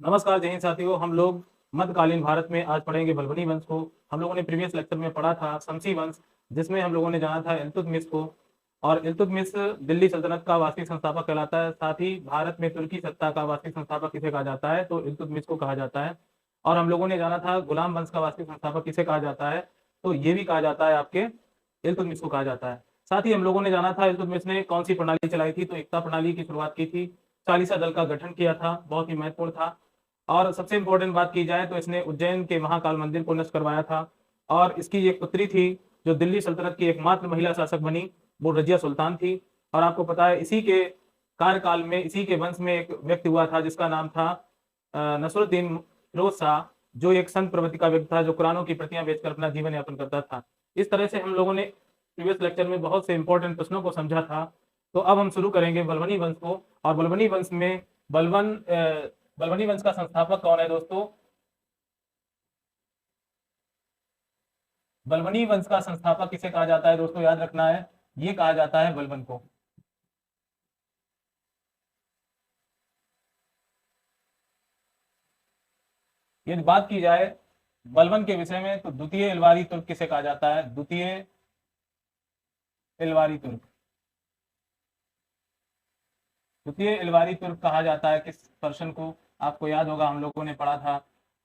नमस्कार जय हिंद साथियों। हम लोग मध्यकालीन भारत में आज पढ़ेंगे बलबनी वंश को। हम लोगों ने प्रीवियस लेक्चर में पढ़ा था शमसी वंश, जिसमें हम लोगों ने जाना था इल्तुतमिश को। और इल्तुतमिश दिल्ली सल्तनत का वास्तविक संस्थापक कहलाता है। साथ ही भारत में तुर्की सत्ता का वास्तविक संस्थापक किसे कहा जाता है, तो इल्तुतमिश को कहा जाता है। और हम लोगों ने जाना था गुलाम वंश का वास्तविक संस्थापक किसे कहा जाता है, तो ये भी कहा जाता है आपके इल्तुतमिश को कहा जाता है। साथ ही हम लोगों ने जाना था इल्तुतमिश ने कौन सी प्रणाली चलाई थी, तो एकता प्रणाली की शुरुआत की थी। चालीसा दल का गठन किया था, बहुत ही महत्वपूर्ण था। और सबसे इंपॉर्टेंट बात की जाए तो इसने उज्जैन के महाकाल मंदिर को नष्ट करवाया था। और इसकी एक पुत्री थी जो दिल्ली सल्तनत की एकमात्र महिला शासक बनी, वो रजिया सुल्तान थी। और आपको पता है इसी के कार्यकाल में, इसी के वंश में एक व्यक्ति हुआ था जिसका नाम था नसरुद्दीन फिरोज शाह, जो एक संत प्रवृत्ति का व्यक्ति था, जो कुरानों की प्रतियां बेचकर अपना जीवन यापन करता था। इस तरह से हम लोगों ने प्रीवियस लेक्चर में बहुत से इंपॉर्टेंट प्रश्नों को समझा था। तो अब हम शुरू करेंगे बलबनी वंश को। और बलबनी वंश में बलबनी वंश का संस्थापक कौन है दोस्तों? बलबनी वंश का संस्थापक किसे कहा जाता है दोस्तों, याद रखना है, ये कहा जाता है बलबन को। यदि बात की जाए बलबन के विषय में, तो द्वितीय इलवारी तुर्क किसे कहा जाता है? द्वितीय इलवारी तुर्क। द्वितीय इलवारी तुर्क कहा जाता है किस पर्सन को? आपको याद होगा, हम लोगों ने पढ़ा था,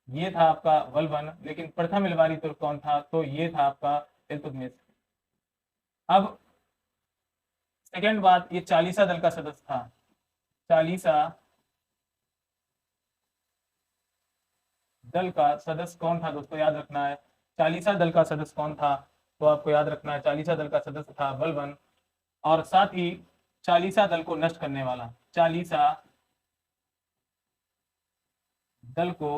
ये था आपका बलबन। लेकिन प्रथम इलवारी तुर्क कौन था, तो ये था आपका इल्तुतमिश। अब सेकेंड बात, ये चालीसा दल का सदस्य था। चालीसा दल का सदस्य कौन था दोस्तों, याद रखना है। चालीसा दल का सदस्य कौन था, तो आपको याद रखना है, चालीसा दल का सदस्य था बलबन। और साथ ही चालीसा दल को नष्ट करने वाला, चालीसा दल को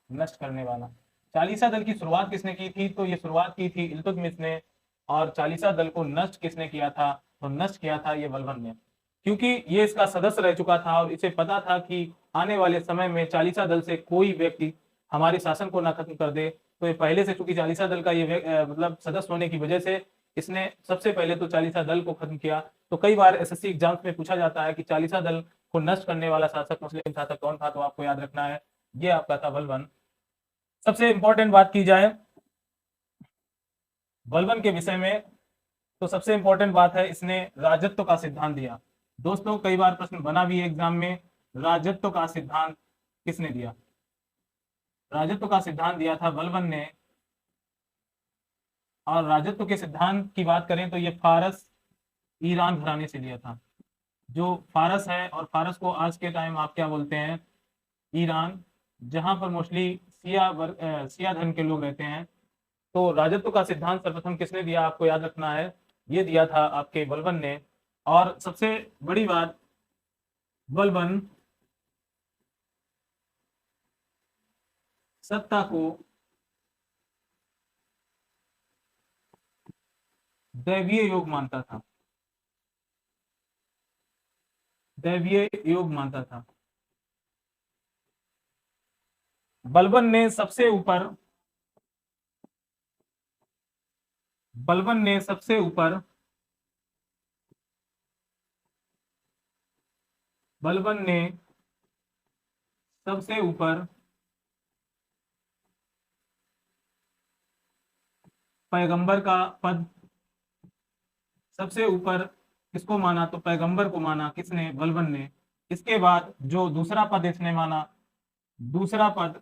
नष्ट करने वाला। चालीसा दल की शुरुआत किसने की थी, तो ये शुरुआत की थी इल्तुतमिश ने। और चालीसा दल को नष्ट किसने किया था, तो नष्ट किया था ये बलबन ने। क्योंकि ये इसका सदस्य रह चुका था और इसे पता था कि आने वाले समय में चालीसा दल से कोई व्यक्ति हमारे शासन को ना खत्म कर दे। तो ये पहले से, चूंकि चालीसा दल का ये मतलब सदस्य होने की वजह से इसने सबसे पहले तो चालीसा दल को खत्म किया। तो कई बार एसएससी एग्जाम्स में पूछा जाता है कि चालीसा दल को नष्ट करने वाला शासक, मुस्लिम शासक कौन था, तो आपको याद रखना है, ये आपका था बलबन। सबसे इंपॉर्टेंट बात की जाए बलबन के विषय में, तो सबसे इंपॉर्टेंट बात है, इसने राजत्व का सिद्धांत दिया। दोस्तों कई बार प्रश्न बना भी है एग्जाम में, राजत्व का सिद्धांत किसने दिया? राजत्व का सिद्धांत दिया था बलबन ने। और राजत्व के सिद्धांत की बात करें तो ये फारस ईरान घराने से लिया था। जो फारस है, और फारस को आज के टाइम आप क्या बोलते हैं, ईरान, जहां पर मोस्टली सिया धर्म के लोग रहते हैं। तो राजत्व का सिद्धांत सर्वप्रथम किसने दिया, आपको याद रखना है, ये दिया था आपके बलबन ने। और सबसे बड़ी बात, बलबन सत्ता को दैवीय योग मानता था, दैवीय योग मानता था। बलबन ने सबसे ऊपर, बलबन ने सबसे ऊपर, बलबन ने सबसे ऊपर पैगंबर का पद, सबसे ऊपर किसको माना, तो पैगंबर को माना, किसने, बलबन ने। इसके बाद जो दूसरा पद इसने माना, दूसरा पद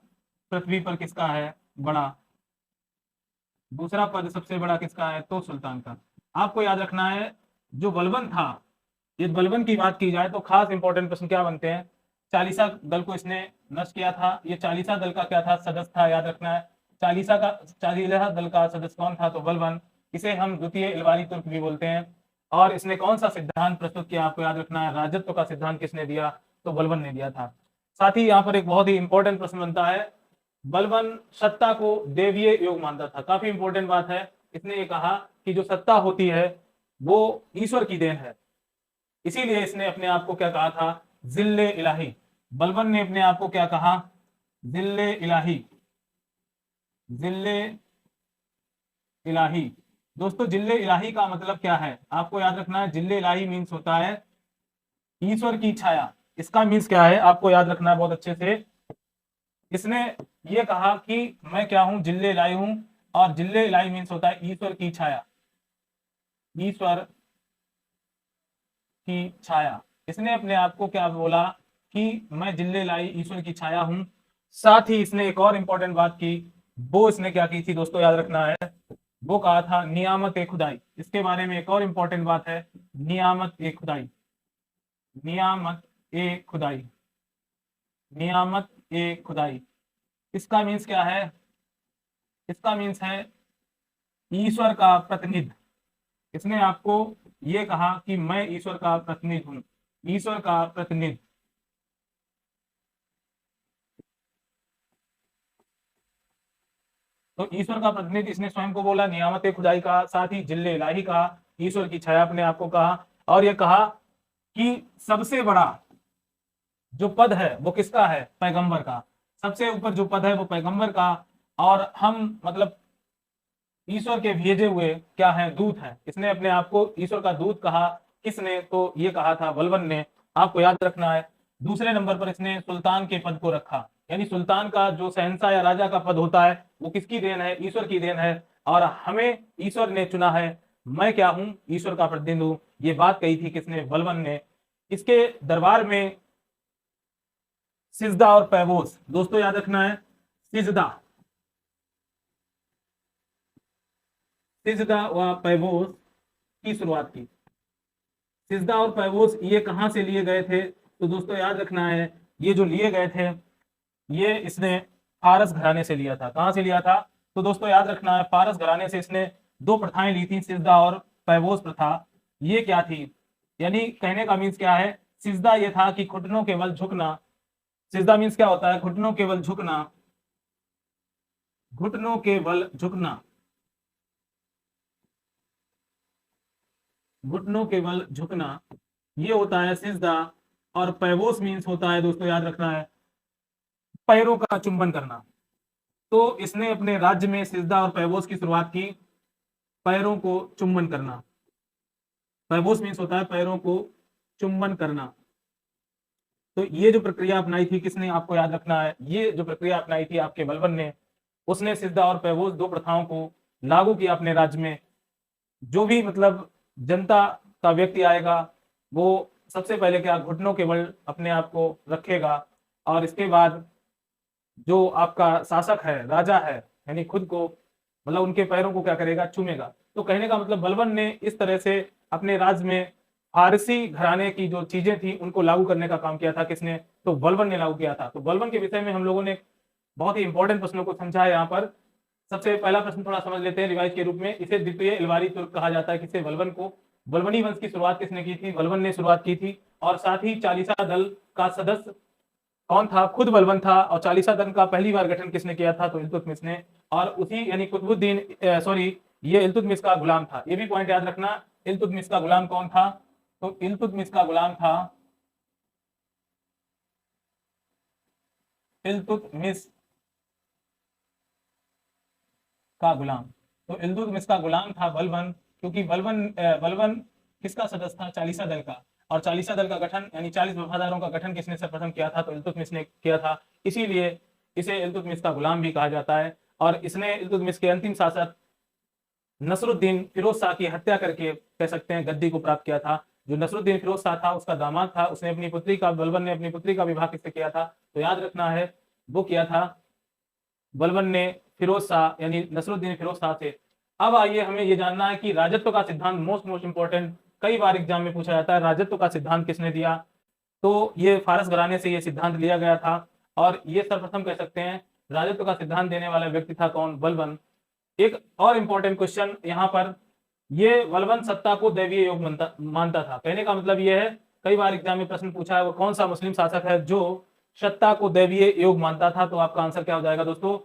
पृथ्वी पर किसका है, बड़ा, दूसरा पद सबसे बड़ा किसका है, तो सुल्तान का। आपको याद रखना है, जो बलबन था, ये बलबन की बात की जाए तो खास इंपॉर्टेंट प्रश्न क्या बनते हैं, चालीसा दल को इसने नष्ट किया था, ये चालीसा दल का क्या था, सदस्य था, याद रखना है। चालीसा दल का सदस्य कौन था, तो बलबन। इसे हम द्वितीय इलवारी तुर्क भी बोलते हैं। और इसने कौन सा सिद्धांत प्रस्तुत किया, आपको याद रखना है, राजत्व का सिद्धांत किसने दिया, तो बलबन ने दिया था। साथ ही यहाँ पर एक बहुत ही इंपॉर्टेंट प्रश्न बनता है, बलबन सत्ता को देवीय योग मानता था। काफी इंपॉर्टेंट बात है, इसने ये कहा कि जो सत्ता होती है वो ईश्वर की देन है। इसीलिए इसने अपने आप को क्या कहा था, जिल्ले इलाही। बलबन ने अपने आप को क्या कहा, जिल्ले इलाही, जिल्ले इलाही। दोस्तों जिल्ले इलाही का मतलब क्या है, आपको याद रखना है, जिल्ले इलाही मीन्स होता है ईश्वर की छाया, इसका मीन्स क्या है आपको याद रखना है बहुत अच्छे से। इसने ये कहा कि मैं क्या हूं, जिल्ले लाई हूं, और जिल्ले लाई मीन्स होता है ईश्वर की छाया, ईश्वर की छाया। इसने अपने आप को क्या बोला कि मैं जिल्ले लाई ईश्वर की छाया हूं। साथ ही इसने एक और इंपॉर्टेंट बात की, वो इसने क्या की थी दोस्तों याद रखना है, वो कहा था नियामत ए खुदाई। इसके बारे में एक और इंपॉर्टेंट बात है, नियामत ए खुदाई, नियामत ए खुदाई, नियामत ए खुदाई। इसका मीन्स क्या है, इसका मीन्स है ईश्वर का प्रतिनिधि। इसने आपको ये कहा कि मैं ईश्वर का प्रतिनिधि हूं, ईश्वर का प्रतिनिधि। तो ईश्वर का प्रतिनिधि इसने स्वयं को बोला, नियामत खुदाई का, साथ ही जिल्ले इलाही का, ईश्वर की छाया अपने आप को कहा, और ये कहा कि सबसे बड़ा जो पद है वो किसका है, पैगंबर का। सबसे ऊपर जो पद है वो पैगंबर का, और हम मतलब ईश्वर के भेजे हुए क्या है, दूत है। इसने अपने आप को ईश्वर का दूत कहा। किसने, तो ये कहा था बलबन ने, आपको याद रखना है। दूसरे नंबर पर इसने सुल्तान के पद को रखा, यानी सुल्तान का जो शहंशाह या राजा का पद होता है वो किसकी देन है, ईश्वर की देन है, और हमें ईश्वर ने चुना है। मैं क्या हूं, ईश्वर का प्रतिनिधि हूं। ये बात कही थी किसने, बलबन ने। इसके दरबार में सिजदा और पैबोस, दोस्तों याद रखना है, सिजदा, सिजदा व पैबोस की शुरुआत की। सिजदा और पैबोस ये कहां से लिए गए थे, तो दोस्तों याद रखना है, ये जो लिए गए थे ये इसने फारस घराने से लिया था। कहां से लिया था, तो दोस्तों याद रखना है, फारस घराने से इसने दो प्रथाएं ली थी, सिजदा और पैबोस प्रथा। ये क्या थी, यानी कहने का मीन्स क्या है, सिजदा ये था कि घुटनों के बल झुकना। सिजदा मीन्स क्या होता है, घुटनों के बल झुकना, घुटनों के बल झुकना, घुटनों के बल झुकना, ये होता है सिजदा। और पैबोस मीन्स होता है दोस्तों याद रखना है, पैरों का चुंबन करना। तो इसने अपने राज्य में सिजदा और पैबोस की शुरुआत की, पैरों को चुंबन करना। पैबोस मीन्स होता है पैरों को चुंबन करना। तो ये जो प्रक्रिया अपनाई थी किसने, आपको याद रखना है, ये जो प्रक्रिया अपनाई थी आपके बलबन ने। उसने सिजदा और पैबोस दो प्रथाओं को लागू किया अपने राज्य में। जो भी मतलब जनता का व्यक्ति आएगा वो सबसे पहले क्या, घुटनों के बल अपने आप को रखेगा, और इसके बाद जो आपका शासक है, राजा है, यानी खुद को मतलब उनके पैरों को क्या करेगा, चूमेगा। तो कहने का मतलब बलबन ने इस तरह से अपने राज्य में फारसी घराने की जो चीजें थी उनको लागू करने का काम किया था। किसने, तो बलबन ने लागू किया था। तो बलबन के विषय में हम लोगों ने बहुत ही इंपॉर्टेंट प्रश्नों को समझा है यहाँ पर। सबसे पहला प्रश्न थोड़ा समझ लेते हैं रिवाइज के रूप में। इसे द्वितीय इलवारी तुर्क कहा जाता है, किसे, बलबन को। बलबनी वंश की शुरुआत किसने की थी, बलबन ने शुरुआत की थी। और साथ ही चालीसा दल का सदस्य कौन था, खुद बलबन था। और चालीसा दल का पहली बार गठन किसने किया था, तो इल्तुतमिश ने। और उसी यानी कुतुबुद्दीन सॉरी ये इल्तुतमिश का गुलाम था। ये भी पॉइंट याद रखना, इल्तुतमिश का गुलाम कौन था, तो इल्तुतमिश का गुलाम था इल्तुतमिश का गुलाम। तो इल्तुतमिश का गुलाम था बलबन, क्योंकि बलबन किसका सदस्य था, चालीसा दल का। और चालीसा दल का गठन यानी 40 वफादारों का गठन किसने सर्वप्रथम किया था, तो इल्तुतमिश ने किया था। इसीलिए इसे इल्तुतमिश का गुलाम भी कहा जाता है। और इसने इल्तुतमिश के अंतिम शासक नसरुद्दीन फिरोज शाह की हत्या करके कह सकते हैं गद्दी को प्राप्त किया था। जो नसरुद्दीन फिरोज शाह था उसका दामाद था, उसने अपनी पुत्री का, बलबन ने अपनी पुत्री का विवाह किससे किया था, तो याद रखना है वो किया था बलबन ने फिरोज शाह यानी नसरुद्दीन फिरोज शाह से। अब आइए हमें ये जानना है कि राजत्व का सिद्धांत, मोस्ट इंपॉर्टेंट, कई बार एग्जाम में पूछा जाता है, राजत्व का सिद्धांत किसने दिया, तो ये फारस घराने से ये सिद्धांत लिया गया था। और ये सर्वप्रथम कह सकते हैं राजत्व का सिद्धांत देने वाला व्यक्ति था कौन, बलबन। एक और इंपॉर्टेंट क्वेश्चन यहाँ पर, ये बलबन सत्ता को दैवीय योग मानता था। कहने का मतलब ये है, कई बार एग्जाम में प्रश्न पूछा है, वो कौन सा मुस्लिम शासक है जो सत्ता को दैवीय योग मानता था, तो आपका आंसर क्या हो जाएगा दोस्तों,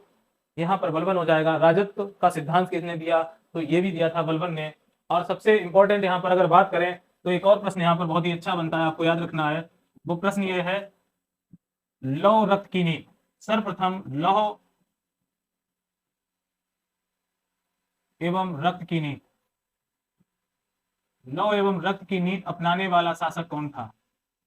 यहाँ पर बलबन हो जाएगा। राजत्व का सिद्धांत किसने दिया, तो ये भी दिया था बलबन ने। और सबसे इंपॉर्टेंट यहाँ पर अगर बात करें तो एक और प्रश्न यहाँ पर बहुत ही अच्छा बनता है, आपको याद रखना है। वो प्रश्न ये है, लौह रक्त की नीति, सर्वप्रथम लौह एवं रक्त की नीति, लौह एवं रक्त की नीति अपनाने वाला शासक कौन था,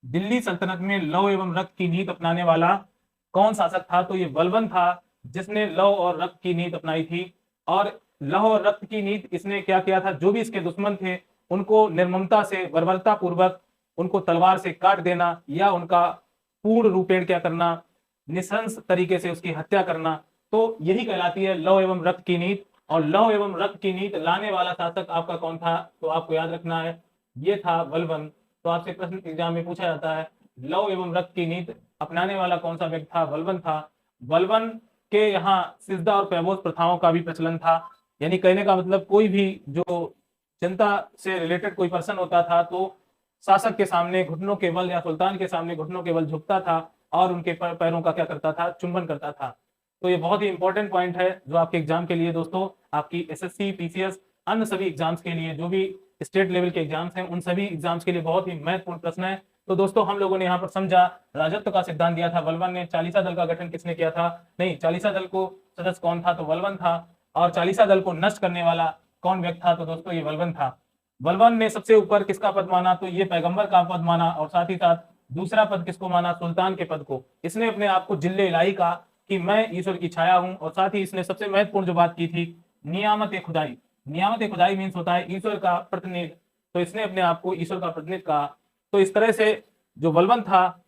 दिल्ली सल्तनत में लौ एवं रक्त की नीति अपनाने वाला कौन शासक था? तो ये बलबन था, जिसने लौ और रक्त की नीति अपनाई थी। और लौ और रक्त की नीति इसने क्या किया था? जो भी इसके दुश्मन थे उनको निर्ममता से, बर्बरता पूर्वक उनको तलवार से काट देना, या उनका पूर्ण रूपेण क्या करना, निशंस तरीके से उसकी हत्या करना। तो यही कहलाती है लौ एवं रक्त की नीति। और लौ एवं रक्त की नीति लाने वाला शासक आपका कौन था? तो आपको याद रखना है, ये था बलबन। तो आपसे प्रश्न एग्जाम में पूछा जाता है, लौ एवं रक्त की नीति अपनाने वाला कौन सा व्यक्ति था? बलबन था। बलबन के यहाँ सिजदा और पैबोस प्रथाओं का भी प्रचलन था। यानी कहने का मतलब, कोई भी जो जनता से रिलेटेड कोई पर्सन होता था तो शासक के सामने घुटनों के बल, या सुल्तान के सामने घुटनों के बल झुकता था और उनके पैरों का क्या करता था? चुंबन करता था। तो ये बहुत ही इंपॉर्टेंट पॉइंट है जो आपके एग्जाम के लिए दोस्तों, आपकी एसएससी, पीसीएस, अन्य सभी एग्जाम्स के लिए, जो भी स्टेट लेवल के एग्जाम्स हैं उन सभी एग्जाम्स के लिए बहुत ही महत्वपूर्ण प्रश्न है। तो दोस्तों हम लोगों ने यहाँ पर समझा, राजत्व का सिद्धांत दिया था बलबन ने। चालीसा दल का गठन किसने किया था? नहीं, चालीसा दल को सदस्य कौन था? तो बलबन था। और चालीसा दल को नष्ट करने वाला कौन व्यक्ति था? तो दोस्तों ये बलबन था। बलबन ने सबसे ऊपर किसका पद माना? तो ये पैगंबर का पद माना। और साथ ही साथ दूसरा पद किसको माना? सुल्तान के पद को। इसने अपने आप को जिल्ले इलाही कहा कि मैं ईश्वर की छाया हूं। और साथ ही इसने सबसे महत्वपूर्ण जो बात की थी, नियामत खुदाई। नियामत खुदाई मीन्स होता है ईश्वर का प्रतिनिधि। तो इसने अपने आप को ईश्वर का प्रतिनिधि कहा। तो इस तरह से जो बलबन था,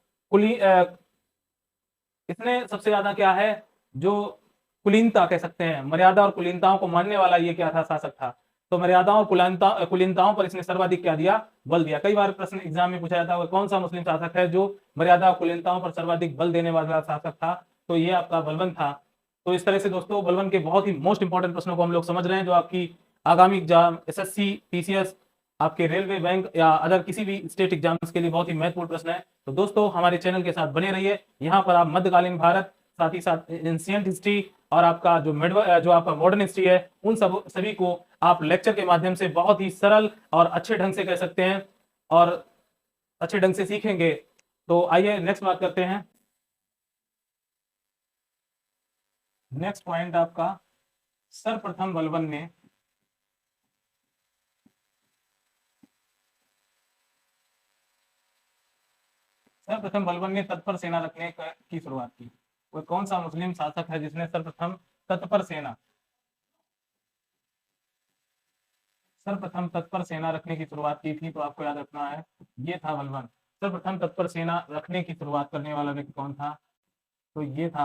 इसने सबसे ज्यादा क्या है, जो कुलीनता कह सकते हैं, मर्यादा और कुलीनताओं को मानने वाला ये क्या था? शासक था। तो मर्यादाओं और कुलीनताओं पर इसने सर्वाधिक क्या दिया? बल दिया। कई बार प्रश्न एग्जाम में पूछा जाता है कौन सा मुस्लिम शासक है जो मर्यादा और कुलीनताओं पर सर्वाधिक बल देने वाला शासक था? तो ये आपका बलबन था। तो इस तरह से दोस्तों बलबन के बहुत ही मोस्ट इंपॉर्टेंट प्रश्नों को हम लोग समझ रहे हैं, जो आपकी आगामी एग्जाम, एसएससी, पीसीएस, आपके रेलवे, बैंक या अदर किसी भी स्टेट एग्जाम्स के लिए बहुत ही महत्वपूर्ण प्रश्न है। तो दोस्तों हमारे चैनल के साथ बने रहिए। यहाँ पर आप मध्यकालीन भारत, साथ ही साथ एंशिएंट हिस्ट्री और आपका जो आपका मॉडर्न हिस्ट्री है, उन सभी को आप लेक्चर के माध्यम से बहुत ही सरल और अच्छे ढंग से कह सकते हैं और अच्छे ढंग से सीखेंगे। तो आइए नेक्स्ट बात करते हैं। नेक्स्ट पॉइंट आपका, सर्वप्रथम बलबन ने तत्पर सेना रखने की शुरुआत की। कोई कौन सा मुस्लिम शासक है जिसने सर्वप्रथम तत्पर सेना रखने की शुरुआत की थी? तो आपको याद रखना है, ये था बलबन। सर्वप्रथम तत्पर सेना रखने की शुरुआत करने वाला व्यक्ति कौन था? तो ये था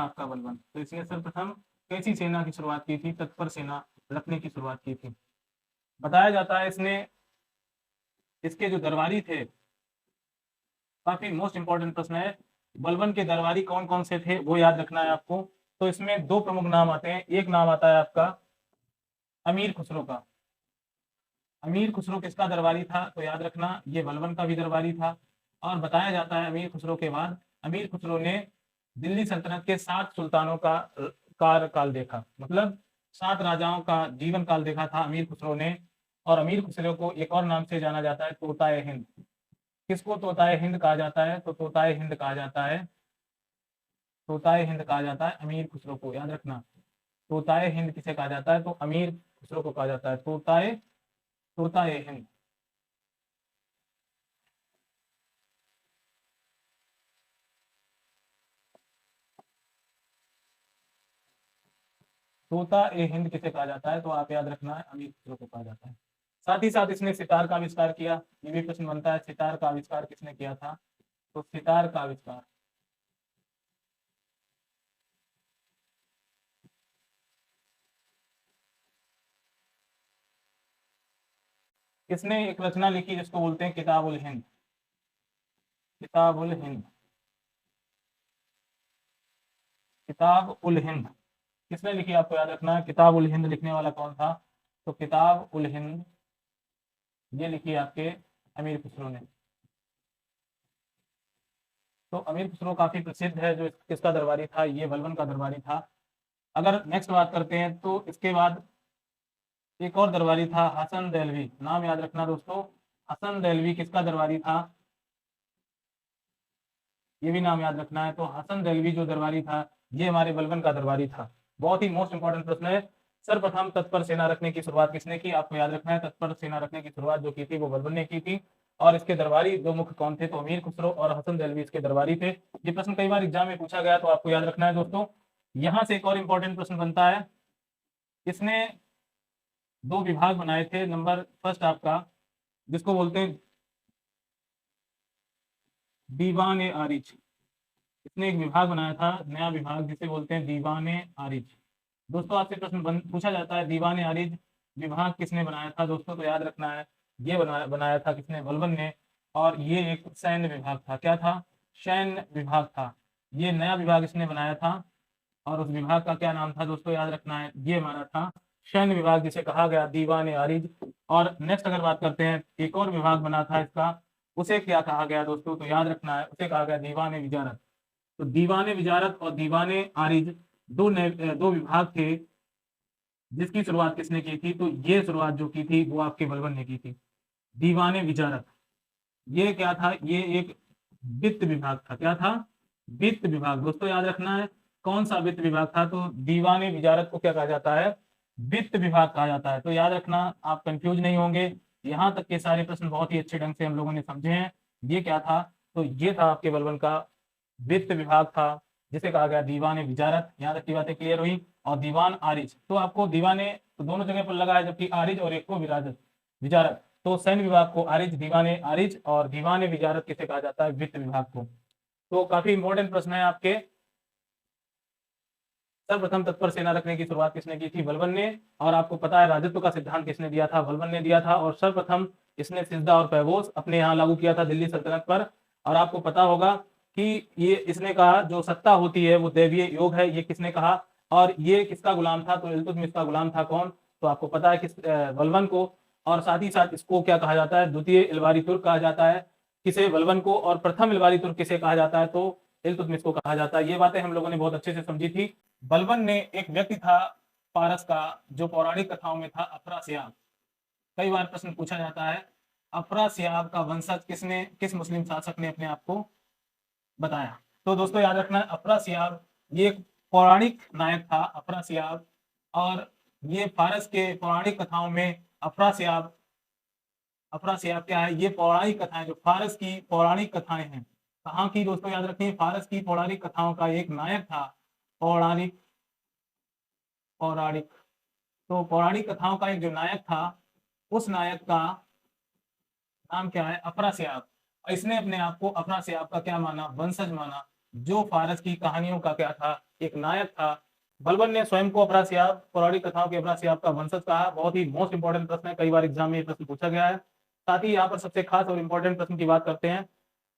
आपका बलबन। तो इसने सर्वप्रथम कैसी सेना की शुरुआत की थी? तत्पर सेना रखने की शुरुआत की थी। बताया जाता है इसके जो दरबारी थे, काफी मोस्ट इंपॉर्टेंट प्रश्न है, बलबन के दरबारी कौन कौन से थे वो याद रखना है आपको। तो इसमें दो प्रमुख नाम आते हैं। एक नाम आता है आपका अमीर खुसरो का। अमीर खुसरो किसका दरबारी था? तो याद रखना, ये बलबन का भी दरबारी था। और बताया जाता है अमीर खुसरो के बाद अमीर खुसरो ने दिल्ली सल्तनत के 7 सुल्तानों का कार्यकाल देखा, मतलब 7 राजाओं का जीवन काल देखा था अमीर खुसरो ने। और अमीर खुसरो को एक और नाम से जाना जाता है, तोताए हिंद। किसको तोताए हिंद कहा जाता है? तो तोताए हिंद कहा जाता है, अमीर खुसरो को। याद रखना, तोताए हिंद किसे कहा जाता है? तो अमीर खुसरो को कहा जाता है तोताए हिंद। तोता ए हिंद किसे कहा जाता है? तो आप याद रखना है, अमीर खुसरो को कहा जाता है। साथ ही साथ इसने सितार का आविष्कार किया। ये भी प्रश्न बनता है, सितार का आविष्कार किसने किया था? तो सितार का आविष्कार किसने एक रचना लिखी जिसको बोलते हैं किताब उल हिंद। किताब उल हिंद किसने लिखी? आपको याद रखना है, किताब उल हिंद लिखने वाला कौन था? तो किताब उल हिंद ये लिखी आपके अमीर खुसरो ने। तो अमीर खुसरो काफी प्रसिद्ध है। जो किसका दरबारी था? ये बलबन का दरबारी था। अगर नेक्स्ट बात करते हैं तो इसके बाद एक और दरबारी था, हसन देलवी। नाम याद रखना दोस्तों, हसन देलवी किसका दरबारी था? ये भी नाम याद रखना है। तो हसन देलवी जो दरबारी था, ये हमारे बलबन का दरबारी था। बहुत ही मोस्ट इंपॉर्टेंट प्रश्न है। सर्वप्रथम तत्पर सेना रखने की शुरुआत किसने की? आपको याद रखना है, तत्पर सेना रखने की शुरुआत जो की थी वो बलबन ने की थी। और इसके दरबारी दो मुख्य कौन थे? तो अमीर खुसरो और हसन दहलवी इसके दरबारी थे। ये प्रश्न कई बार एग्जाम में पूछा गया, तो आपको याद रखना है दोस्तों। यहां से एक और इंपॉर्टेंट प्रश्न बनता है, इसने दो विभाग बनाए थे। नंबर फर्स्ट आपका, जिसको बोलते हैं दीवान ए आरिज, इसने एक विभाग बनाया था, नया विभाग, जिसे बोलते हैं दीवान ए आरिज। दोस्तों आपसे प्रश्न पूछा जाता है, दीवान ए आरिज विभाग किसने बनाया था? दोस्तों तो याद रखना है, ये बनाया था किसने? बलबन ने। और ये एक सैन्य विभाग था। क्या था? सैन्य विभाग था। ये नया विभाग इसने बनाया था, और उस विभाग का क्या नाम था? दोस्तों याद रखना है, ये हमारा था सैन्य विभाग, जिसे कहा गया दीवान ए आरिज। और नेक्स्ट अगर बात करते हैं, एक और विभाग बना था इसका, उसे क्या कहा गया दोस्तों? तो याद रखना है, उसे कहा गया दीवान ए विजारत। तो दीवाने विजारत और दीवाने आरिज दो विभाग थे, जिसकी शुरुआत किसने की थी? तो ये शुरुआत जो की थी वो आपके बलबन ने की थी। दीवाने विजारत, ये क्या था? ये एक वित्त विभाग था। क्या था? वित्त विभाग। दोस्तों याद रखना है, कौन सा वित्त विभाग था? तो दीवाने विजारत को क्या कहा जाता है? वित्त विभाग कहा जाता है। तो याद रखना, आप कंफ्यूज नहीं होंगे। यहाँ तक के सारे प्रश्न बहुत ही अच्छे ढंग से हम लोगों ने समझे हैं। ये क्या था? तो ये था आपके बलबन का वित्त विभाग था, जिसे कहा गया दीवान विजारत। यहाँ तक की बातें क्लियर हुई। और दीवान आरिज, तो आपको दीवाने तो दोनों जगह पर लगा है, जबकि आरिज और एक को विराजत विजारत। तो सैन्य विभाग को आरिज, दीवाने आरिज, और दीवाने विजारत किसे कहा जाता है? वित्त विभाग को। तो काफी इंपॉर्टेंट प्रश्न है आपके। सर्वप्रथम तत्पर सेना रखने की शुरुआत किसने की थी? बलबन ने। और आपको पता है राजत्व का सिद्धांत किसने दिया था? बलबन ने दिया था। और सर्वप्रथम इसने सिजदा और पैबोस अपने यहाँ लागू किया था दिल्ली सल्तनत पर। और आपको पता होगा कि ये इसने कहा जो सत्ता होती है वो दैवीय योग है, ये किसने कहा? और ये किसका गुलाम था? तो इल्तुतमिश का गुलाम था। कौन? तो आपको पता है किस, बलबन को। और साथ ही साथ इसको क्या कहा जाता है? द्वितीय इलवारी तुर्क कहा जाता है। किसे? बलबन को। और प्रथम इलवारी तुर्क किसे कहा जाता है? तो इल्तुतमिश को कहा जाता है। ये बातें हम लोगों ने बहुत अच्छे से समझी थी। बलबन ने एक व्यक्ति था पारस का, जो पौराणिक कथाओं में था अफरासियाब। कई बार प्रश्न पूछा जाता है, अफरासियाब का वंशज किसने, किस मुस्लिम शासक ने अपने आप को बताया? तो दोस्तों याद रखना है, अफरासियाब ये एक पौराणिक नायक था, अफरासियाब। और ये फारस के पौराणिक कथाओं में अफरासियाब, अफरासियाब क्या है? ये पौराणिक कथाएं, जो फारस की पौराणिक कथाएं हैं। कहाँ की? दोस्तों याद रखिए, फारस की पौराणिक कथाओं का एक नायक था। पौराणिक, पौराणिक, तो पौराणिक कथाओं का एक जो नायक था, उस नायक का नाम क्या है? अफरासियाब। और इसने अपने आप को अफरासियाब का क्या माना? वंशज माना, जो फारस की कहानियों का क्या था? एक नायक था। बलबन ने स्वयं को अफरासियाब, पौराणिक कथाओं के अफरासियाब का वंशज कहा। बहुत ही मोस्ट इंपॉर्टेंट प्रश्न है, कई बार एग्जाम में ये प्रश्न पूछा गया है। साथ ही यहाँ पर सबसे खास और इंपॉर्टेंट प्रश्न की बात करते हैं,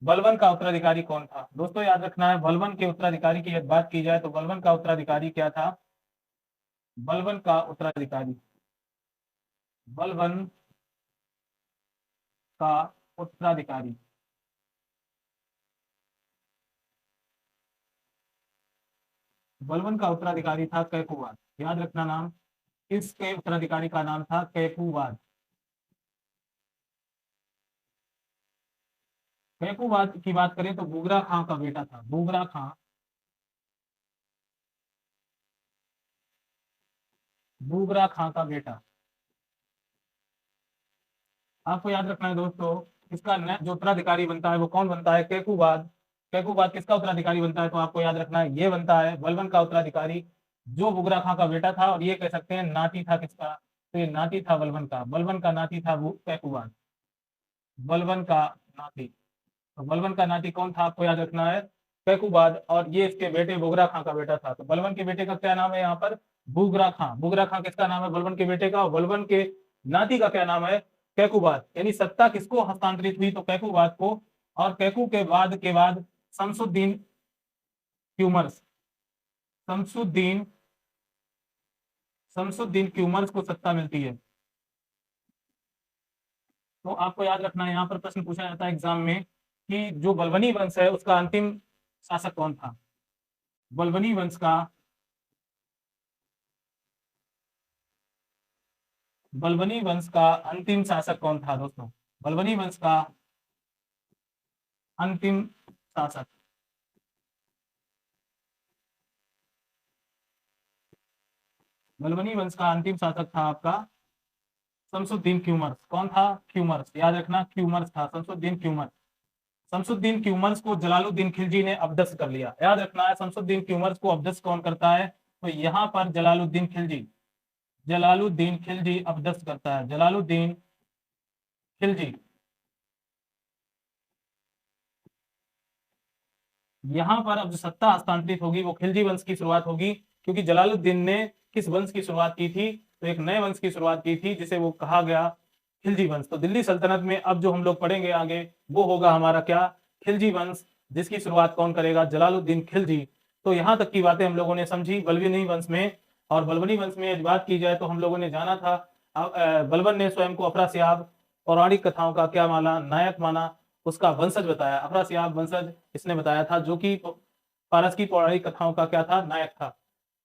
बलबन का उत्तराधिकारी कौन था? दोस्तों याद रखना है, बलबन के उत्तराधिकारी की यदि बात की जाए तो बलबन का उत्तराधिकारी क्या था? बलबन का उत्तराधिकारी, बलबन का उत्तराधिकारी, बलबन का उत्तराधिकारी था कैकुबाद। याद रखना नाम, इसके उत्तराधिकारी का नाम था कैकुबाद। कैकुबाद की बात करें तो बुगरा खां का बेटा था, बुगरा खां, बुगरा खां का बेटा। आपको याद रखना है दोस्तों, इसका जो उत्तराधिकारी बनता है वो कौन बनता है? कैकुबाद। कैकुबाद किसका उत्तराधिकारी बनता है? तो आपको याद रखना है, ये बनता है बलबन का उत्तराधिकारी, जो बुगरा खां का बेटा था। और ये कह सकते हैं नाती था किसका? तो ये नाती था बलबन का, बलबन का नाती था वो कैकुबाद, बलबन का नाती। तो बलबन का नाती कौन था? आपको याद रखना है, कैकुबाद। और ये इसके बेटे बुगरा खां का बेटा था। तो बलबन के बेटे का क्या नाम है यहाँ पर? बुगरा खां। बुगरा खां किसका नाम है? बलबन के बेटे का। और बलबन के नाती का क्या नाम है? कैकुबाद। यानी सत्ता किसको हस्तांतरित हुई? तो कैकुबाद को। और कैकू के बाद शमसुद्दीन क्यूमर्स, शमसुद्दीन, शमसुद्दीन क्यूमर्स को सत्ता मिलती है। तो आपको याद रखना है, यहाँ पर प्रश्न पूछा जाता है एग्जाम में कि जो बलबनी वंश है उसका अंतिम शासक कौन था? बलबनी वंश का, बलबनी वंश का अंतिम शासक कौन था दोस्तों? बलबनी वंश का अंतिम शासक, बलबनी वंश का अंतिम शासक था आपका शमसुद्दीन क्यूमर्स। कौन था? क्यूमर्स, याद रखना क्यूमर्स था, शमसुद्दीन क्यूमर्स। शमसुद्दीन क्यूमर्स को जलालुद्दीन खिलजी ने अबदस्त कर लिया। याद रखना है, शमसुद्दीन क्यूमर्स को अबदस्त कौन करता है? तो यहाँ पर जलालुद्दीन खिलजी, जलालुद्दीन खिलजी अबदस्त करता है, जलालुद्दीन खिलजी। यहाँ पर अब जो सत्ता हस्तांतरित होगी वो खिलजी वंश की शुरुआत होगी, क्योंकि जलालुद्दीन ने किस वंश की शुरुआत की थी? तो एक नए वंश की शुरुआत की थी जिसे वो कहा गया खिलजी वंश। तो दिल्ली सल्तनत में अब जो हम लोग पढ़ेंगे आगे वो होगा हमारा क्या? खिलजी वंश, जिसकी शुरुआत कौन करेगा? जलालुद्दीन खिलजी। तो यहाँ तक की बातें हम लोगों ने समझी बलबनी वंश में। और बलबनी वंश में यदि बात की जाए तो हम लोगों ने जाना था बलबन ने स्वयं को अफरासियाब पौराणिक कथाओं का क्या माना? नायक माना, उसका वंशज बताया, अफरासियाब वंशज इसने बताया था, जो कि पारस की पौराणिक कथाओं का क्या था? नायक था।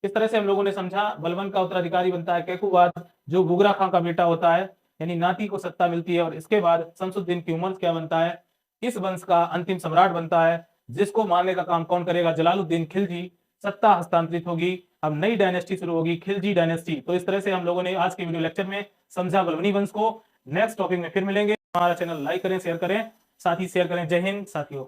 इस तरह से हम लोगों ने समझा बलबन का उत्तराधिकारी बनता है कैकुबाद, जो गुगरा खां का बेटा होता है, यानी नाती को सत्ता मिलती है। और इसके बाद शमसुद्दीन क्यूमर्स क्या बनता है? इस वंश का अंतिम सम्राट बनता है, जिसको मारने का काम कौन करेगा? जलालुद्दीन खिलजी। सत्ता हस्तांतरित होगी, अब नई डायनेस्टी शुरू होगी, खिलजी डायनेस्टी। तो इस तरह से हम लोगों ने आज के वीडियो लेक्चर में समझा बलबनी वंश को। नेक्स्ट टॉपिक में फिर मिलेंगे। हमारा चैनल लाइक करें, शेयर करें, साथ ही शेयर करें। जय हिंद साथियों।